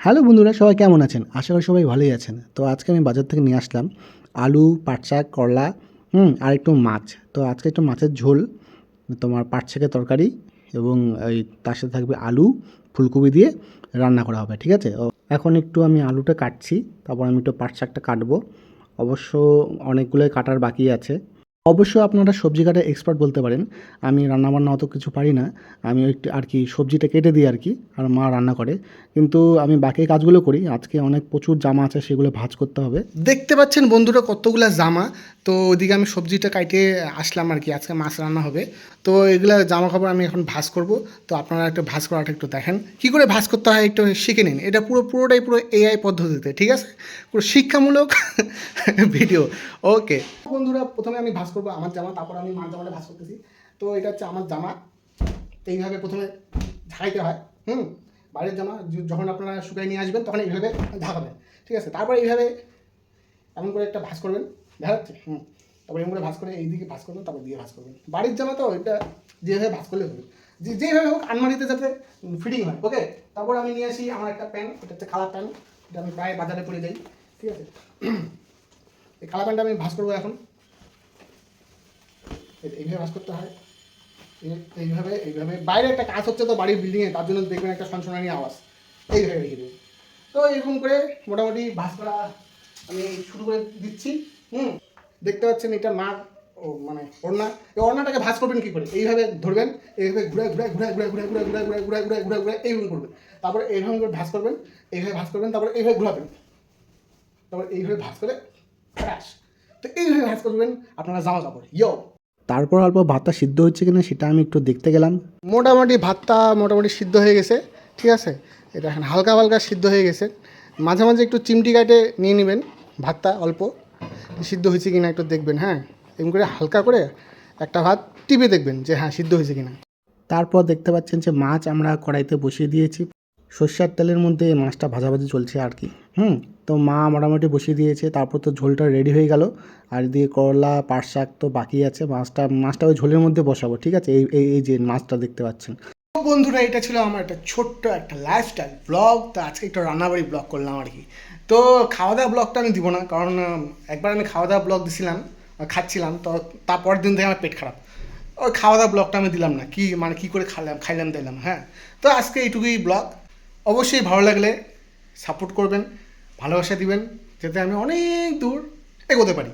Hello বন্ধুরা, সবাই কেমন আছেন? আশা করি সবাই ভালোই আছেন। তো আজকে আমি বাজার থেকে নিয়ে আসলাম আলু, পাট শাক, করলা, আর একটু মাছ। তো আজকে একটু মাছের ঝোল, তোমার পাট শাকের তরকারি এবং এই তার সাথে থাকবে আলু, ফুলকপি দিয়ে রান্না করা হবে, ঠিক আছে? এখন একটু আমি আলুটা কাটছি, তারপর আমি একটু পাট শাকটা কাটবো। অবশ্য অনেকগুলোই কাটার বাকি আছে। অবশ্য আপনারা সবজি কাটার এক্সপার্ট বলতে পারেন। আমি রান্নাবান্না অত কিছু পারি না। আমি একটু আর কি সবজিটা কেটে দিই আর কি, আর মা রান্না করে। কিন্তু আমি বাকি কাজগুলো করি। আজকে অনেক প্রচুর জামা আছে, সেগুলো ভাঁজ করতে হবে। দেখতে পাচ্ছেন বন্ধুরা কতগুলা জামা। তো ওইদিকে আমি সবজিটা কাইটে আসলাম আর কি, আজকে মাছ রান্না হবে। তো এগুলা জামা কাপড় আমি এখন ভাঁজ করব। তো আপনারা একটু ভাঁজ করাটা একটু দেখেন, কী করে ভাঁজ করতে হয় একটু শিখে নিন। এটা পুরোটাই এআই পদ্ধতিতে, ঠিক আছে? পুরো শিক্ষামূলক ভিডিও। ওকে বন্ধুরা, প্রথমে আমি ভাঁজ করবো আমার জামা, তারপর আমি মার জামাটা ভাঁজ করতেছি। তো এটা হচ্ছে আমার জামা। এইভাবে প্রথমে ঝাঁকাইতে হয়। বাইরের জামা যখন আপনারা শুকাই নিয়ে আসবেন তখন এইভাবে ঝাঁকাবেন, ঠিক আছে? তারপর এইভাবে এমন করে একটা ভাঁজ করবেন, দেখা যাচ্ছে? তারপর এমন করে ভাঁজ করে এইদিকে ভাঁজ করবেন, তারপর দিয়ে ভাঁজ করবেন। বাড়ির জামা তো এটা যেভাবে ভাঁজ করলে হবে, যেভাবে হোক আলমারিতে যাতে ফিটিং হয়। ওকে, তারপর আমি নিয়ে আসি আমার একটা প্যান্ট, এটা হচ্ছে কালার প্যান্ট, এটা আমি প্রায় বাজারে পরে যাই, ঠিক আছে? এই কালার প্যান্টটা আমি ভাঁজ করবো এখন। এইভাবে ভাঁজ করতে হয়, এইভাবে বাইরে একটা কাজ হচ্ছে তো বাড়ির বিল্ডিংয়ে, তার জন্য দেখবেন একটা সনসনানি আওয়াজ। এইভাবে রেখে দেবেন। তো এরকম করে মোটামুটি ভাঁজ করা আমি শুরু করে দিচ্ছি। দেখতে পাচ্ছেন এটা মার মানে ওড়না। এই ওড়নাটাকে ভাঁজ করবেন কী করে? এইভাবে ধরবেন, এইভাবে ঘুরে এইভাবে করবেন। তারপরে এইভাবে করে ভাঁজ করবেন, এইভাবে ভাঁজ করবেন, তারপরে এইভাবে ঘোরাবেন, তারপর এইভাবে ভাঁজ করে ক্র্যাশ। তো এইভাবে ভাঁজ করবেন আপনারা জামা কাপড়। তারপর অল্প ভাতটা সিদ্ধ হচ্ছে কিনা সেটা আমি একটু দেখতে গেলাম। মোটামুটি ভাতটা সিদ্ধ হয়ে গেছে, ঠিক আছে? এটা এখন হালকা হালকা সিদ্ধ হয়ে গেছে। মাঝে মাঝে একটু চিমটি কাটে নিয়ে নেবেন ভাতটা, অল্প সিদ্ধ হয়েছে কিনা একটু দেখবেন। হ্যাঁ, এরকম করে হালকা করে একটা ভাত টিপে দেখবেন যে হ্যাঁ সিদ্ধ হয়েছে কিনা। তারপর দেখতে পাচ্ছেন যে মাছ আমরা কড়াইতে বসিয়ে দিয়েছি। সর্ষের তেলের মধ্যে মাছটা ভাজাভাজি চলছে আর কি। তো মা মোটামুটি বসিয়ে দিয়েছে, তারপর তো ঝোলটা রেডি হয়ে গেল। আর এদিকে করলা, পাট শাক তো বাকি আছে। মাছটা ওই ঝোলের মধ্যে বসাবো, ঠিক আছে? এই যে মাছটা দেখতে পাচ্ছেন। তো বন্ধুরা, এটা ছিল আমার একটা ছোট্ট একটা লাইফস্টাইল ব্লগ। তো আজকে একটু রান্নাবাড়ি ব্লগ করলাম আর কি। তো খাওয়া দাওয়া ব্লগটা আমি দিব না, কারণ একবার আমি খাওয়া দাওয়া ব্লগ দিছিলাম, খাচ্ছিলাম, তো তারপরের দিন থেকে আমার পেট খারাপ। ওই খাওয়া দাওয়া ব্লগটা আমি দিলাম না, কী করে খাইলাম দিলাম। হ্যাঁ, তো আজকে এইটুকুই ব্লগ। অবশ্যই ভালো লাগলে সাপোর্ট করবেন, ভালোবাসা দিবেন, যাতে আমি অনেক দূর এগোতে পারি।